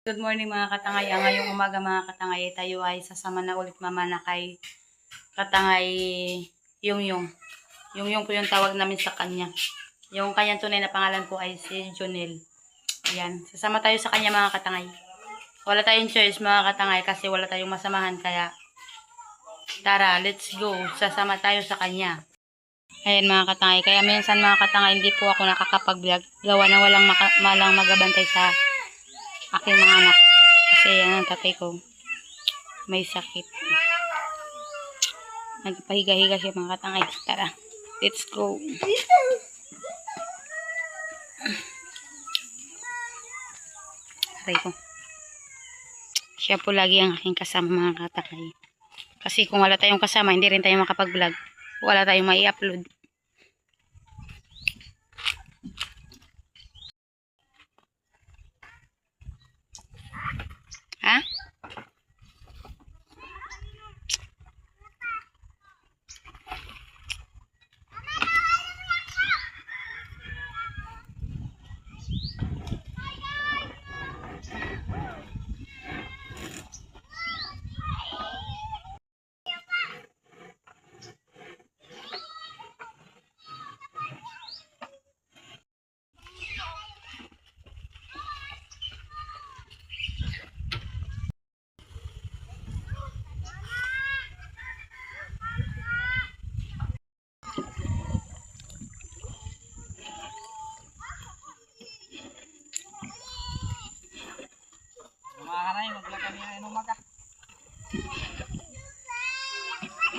Good morning mga katangay. Ngayong umaga mga katangay, tayo ay sasama na ulit mamana kay katangay Yung. Yung po yung tawag namin sa kanya. Yung kanyang tunay na pangalan po ay si Jonel. Ayan, sasama tayo sa kanya mga katangay. Wala tayong choice mga katangay kasi wala tayong masamahan, kaya tara, let's go. Sasama tayo sa kanya. Ayan mga katangay, kaya minsan mga katangay hindi po ako nakakapag-vlog. Gawa na walang magabantay sa aking mga anak. Kasi yan ang tatay ko. May sakit. Nagpahiga-higa siya mga katangay. Tara, let's go. Aray ko. Siya po lagi ang aking kasama mga katangay. Kasi kung wala tayong kasama, hindi rin tayo makapag-vlog. Wala tayong mai-upload. Ha?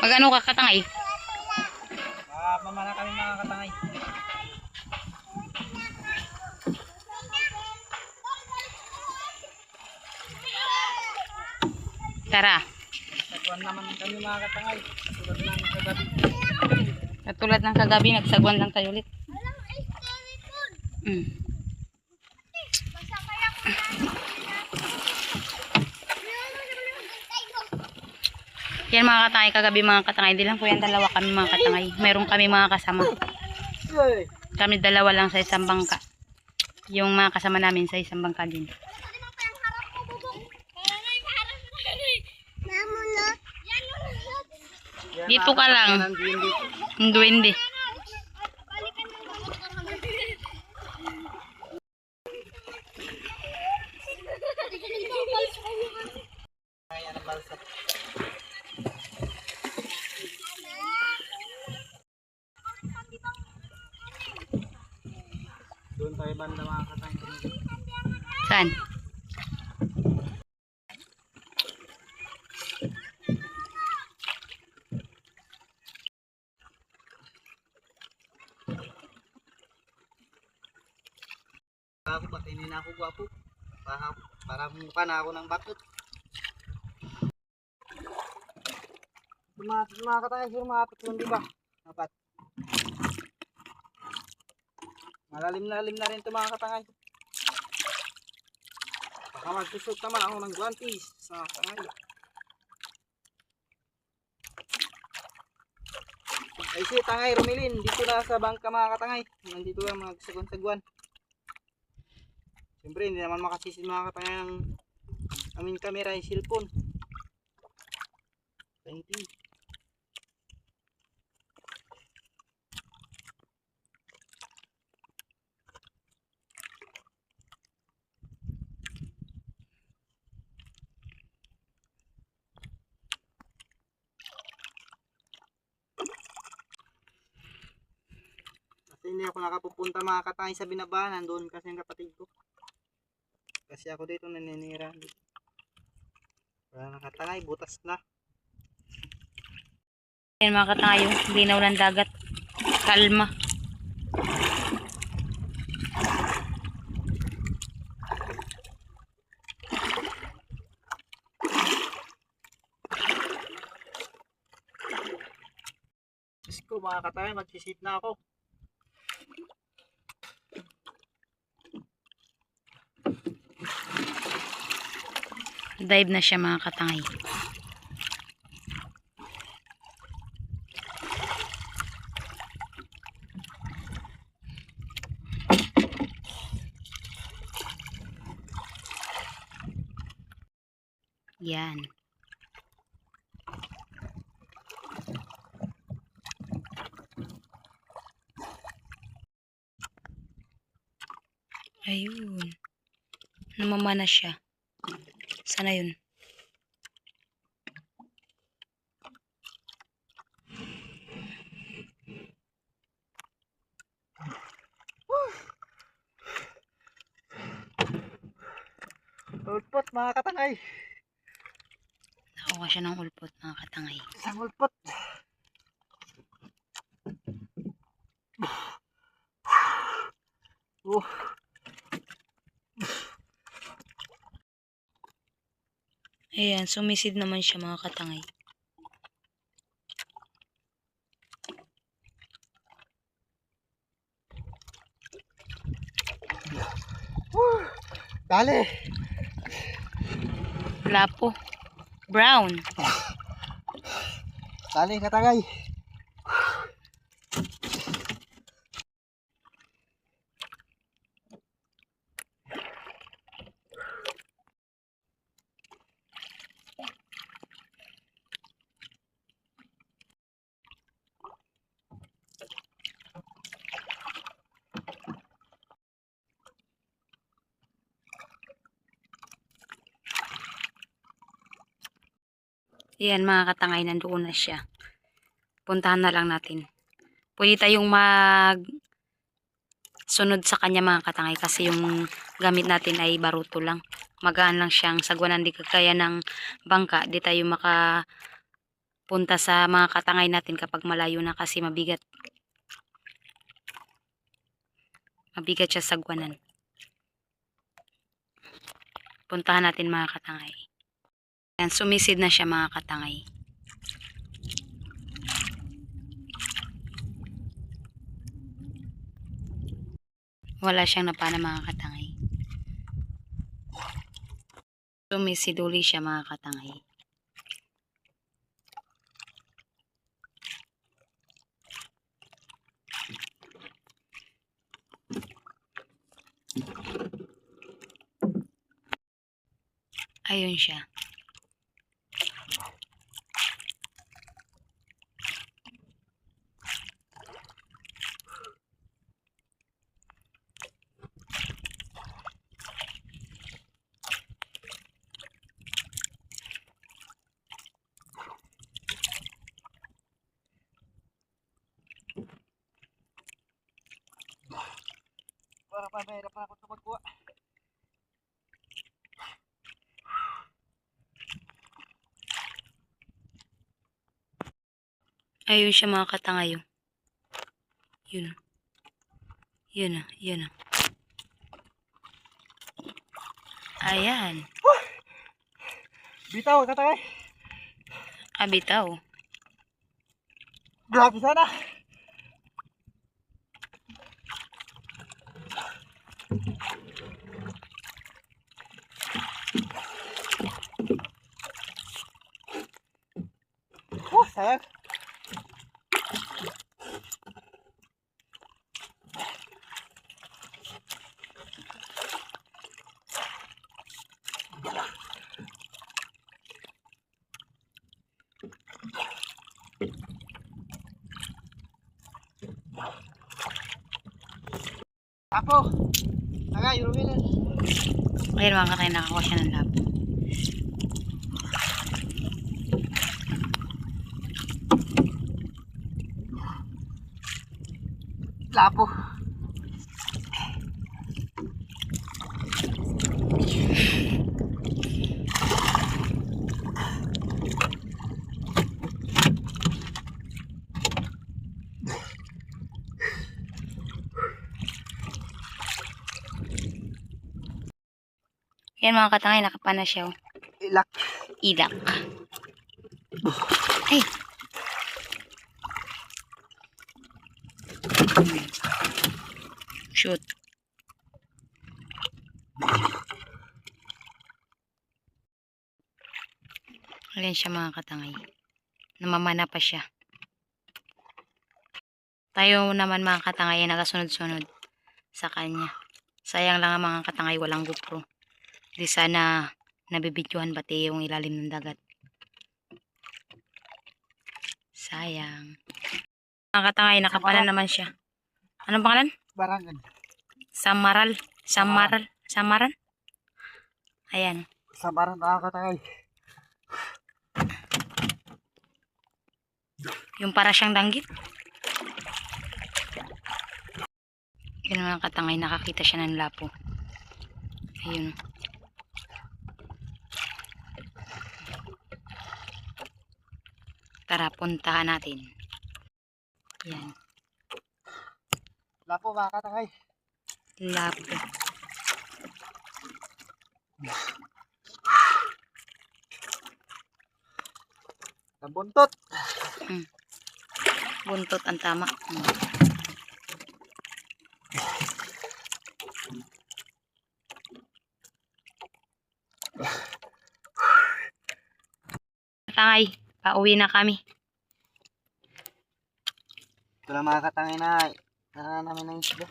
Mag-ano ka katangay? Mamana kami mga katangay. Tara. Sagwan naman kami mga katangay. Katulad namin kagabi. Katulad ng kagabi, nagsagwan lang tayo ulit. Yan mga katangay, kagabi mga katangay, di lang po yan dalawa kami mga katangay. Meron kami mga kasama. Kami dalawa lang sa isang bangka. Yung mga kasama namin sa isang bangka din. Dito ka lang. Duwende. Doon tayo banda mga katangay. Saan? Ako ba? Hindi na ako gwapo. Para mukha na ako ng bakit. Mga katangay, sir, mga tatlong diba? Dapat. Malalim-lalim na rin ito mga katangay. Baka magsusot naman ako ng guantes sa katangay. Ay si tangay, Romilin, dito na sa bangka mga katangay. Nandito lang mga sagwan-sagwan. Siyempre hindi naman makasisid mga katangay ng aming camera ay cellphone. Thank you. Hindi ako nakapupunta mga katangay sa binabanan doon kasi ang kapatid ko. Kasi ako dito naninira. Wala na katangay, butas na. Yan mga katangay, yung linaw ng dagat. Kalma. Diyos ko mga katangay, magsisit na ako. Dive na siya mga katangay. Yan. Ayun. Namamana siya. Sana yun. Ulpot mga katangay. Nakuha siya ng ulpot mga katangay. Isang ulpot. Oh. Ayan, sumisid naman siya mga katangay. Dali. Lapo. Brown. Dali katangay. Ayan mga katangay, nandoon na siya. Puntahan na lang natin. Pwede tayong mag sunod sa kanya mga katangay kasi yung gamit natin ay baruto lang. Magaan lang siyang sagwanan, di kagaya ng bangka. Di tayo makapunta sa mga katangay natin kapag malayo na kasi mabigat. Mabigat siya sagwanan. Puntahan natin mga katangay. Yan, sumisid na siya mga katangay. Wala siyang napana mga katangay. Sumisid uli siya mga katangay. Ayun siya. Para pa mahirap na ako sa magkuha. Ayun siya mga katangay. Yun. Yun na, yun na. Ayan. Bitaw katangay. Abitaw. Grabe sana. Sayang. Apo. Tagay, Rumilan. Ayun mga katangay, nakakuha siya ng labo. Lapo. Yan mga katangay, nakapana siya. Oh. Ilak. Ilak. Ay! Shoot. Ayan siya mga katangay. Namamana pa siya. Tayo naman mga katangay ay nakasunod-sunod sa kanya. Sayang lang ang mga katangay walang GoPro. Di sana nabibidyohan pati yung ilalim ng dagat. Sayang. Mga katangay, nakapalan naman siya. Anong pangalan? Barangan. Samaral. Samaran? Ayan. Samaran mga katangay. Yung para siyang danggit. Yun mga katangay, nakakita siya ng lapo. Ayun. Tara, puntahan natin. Yan. Lapo mga katangay. Lapo. Nabuntot. Buntot ang tama. Katangay, pauwi na kami. Ito lang mga katangay na namin ng isda.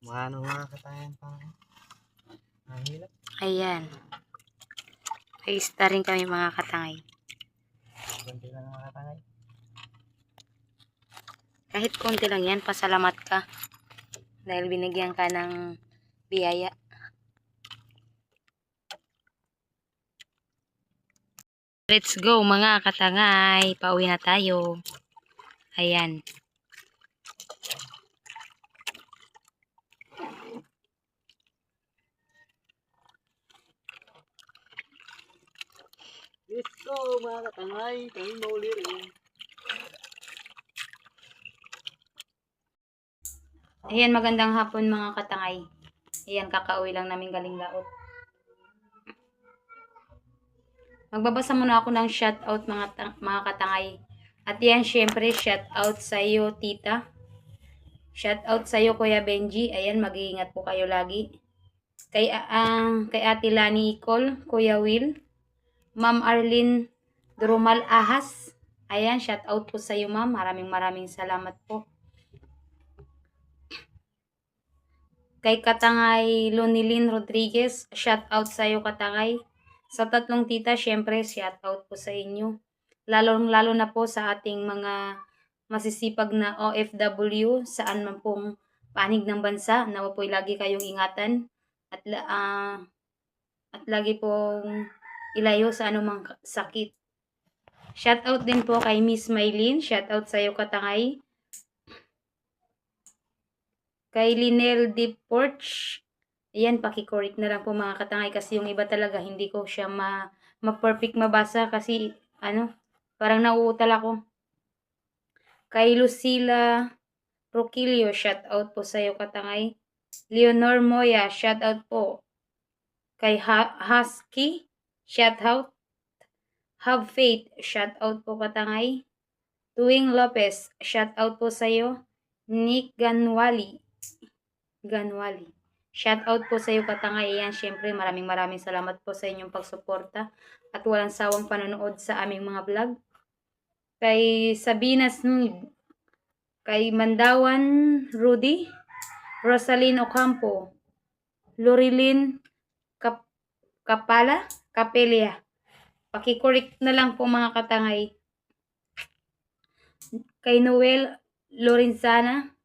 Mga katangay pang nahilap. Ayan. Ay, ista rin kami mga katangay. Kunti lang mga katangay. Kahit konti lang yan, pasalamat ka. Dahil binigyan ka ng biyaya. Let's go mga katangay. Pauwi na tayo. Ayan. Let's go mga katangay. Kami mauli rin. Ayan, magandang hapon mga katangay. Ayan, kakauwi lang namin galing laot. Magbabasa muna ako ng shoutout mga katangay. At yan, syempre, shoutout sa iyo, tita. Shoutout sa iyo, Kuya Benji. Ayan, mag-iingat po kayo lagi. Kay Ate Lani Icol, Kuya Will, Ma'am Arlene Drumal Ahas. Ayan, shoutout po sa iyo, ma'am. Maraming salamat po. Kay Katangay Lunilin Rodriguez, shoutout sa iyo, Katangay. Sa tatlong tita, syempre, shoutout po sa inyo. Lalo na po sa ating mga masisipag na OFW, saan man pong panig ng bansa. Nawa po'y lagi kayong ingatan. At lagi pong ilayo sa anumang sakit. Shoutout din po kay Miss Maylin. Shoutout sa iyo, Katangay. Kay Linel Deep Porch. Ayan, pakicorrect na lang po mga katangay kasi yung iba talaga hindi ko siya ma-perfect mabasa kasi parang nauutal ako. Kay Lucila Roquilio, shoutout po sa iyo, Katangay. Leonor Moya, shoutout po. Kay Husky, shoutout. Have Faith, shoutout po, Katangay. Tuwing Lopez, shoutout po sa iyo. Nick Ganwali. Shoutout po sa iyo, Katangay. Ayan, syempre maraming salamat po sa inyong pagsuporta at walang sawang panonood sa aming mga vlog. Kay Sabina Snood, kay Mandawan Rudy, Rosaline Ocampo, Lorilyn Capelia. Pakicorrect na lang po mga katangay. Kay Noel Lorenzana,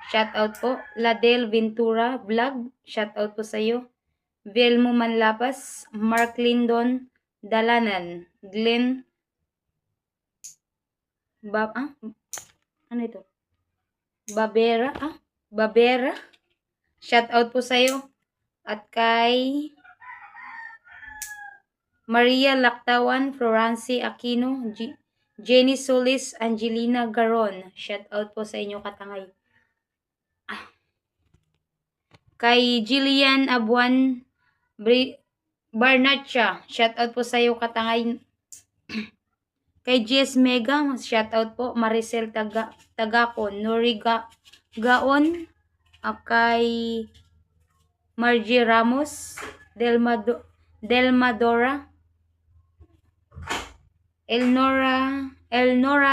shoutout po. Ladel Ventura Vlog, shoutout po sa iyo. Velmo Manlapas, Mark Lindon Dalanan, Glenn Babera, shoutout po sa iyo. At kay Maria Lactawan, Florancy Aquino, Jenny Solis, Angelina Garon, shoutout po sa inyo, Katangay. Kay Jillian Abuan Barnacha, shoutout po sa iyo, Katangay. Kay Jess Mega, shoutout po. Maricel Tagakon, Nori Gaon, kay Margie Ramos, Delmadora, Elnora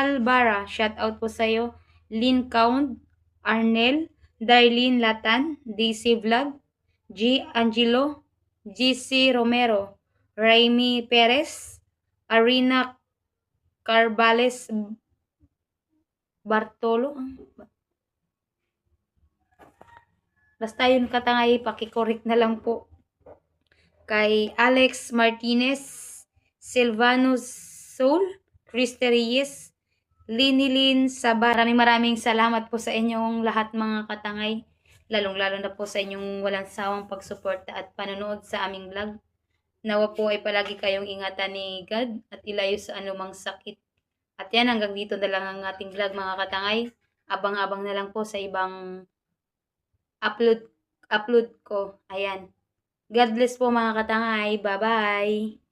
Albara, shoutout po sa iyo. Lynn Count, Arnel, Darlene Latan, DC Vlog, G. Angelo, GC Romero, Raimi Perez, Arina Carbales Bartolo. Basta yun katangay, pakikorek na lang po. Kay Alex Martinez, Silvanus Soul, Christy Reyes, Linilin Sabar. Maraming salamat po sa inyong lahat mga katangay. Lalong-lalo na po sa inyong walang sawang pagsuporta at panonood sa aming vlog. Nawa po ay palagi kayong ingatan ni God at ilayo sa anumang sakit. At yan, hanggang dito na lang ang ating vlog mga katangay. Abang-abang na lang po sa ibang upload ko. Ayan. God bless po mga katangay. Bye-bye!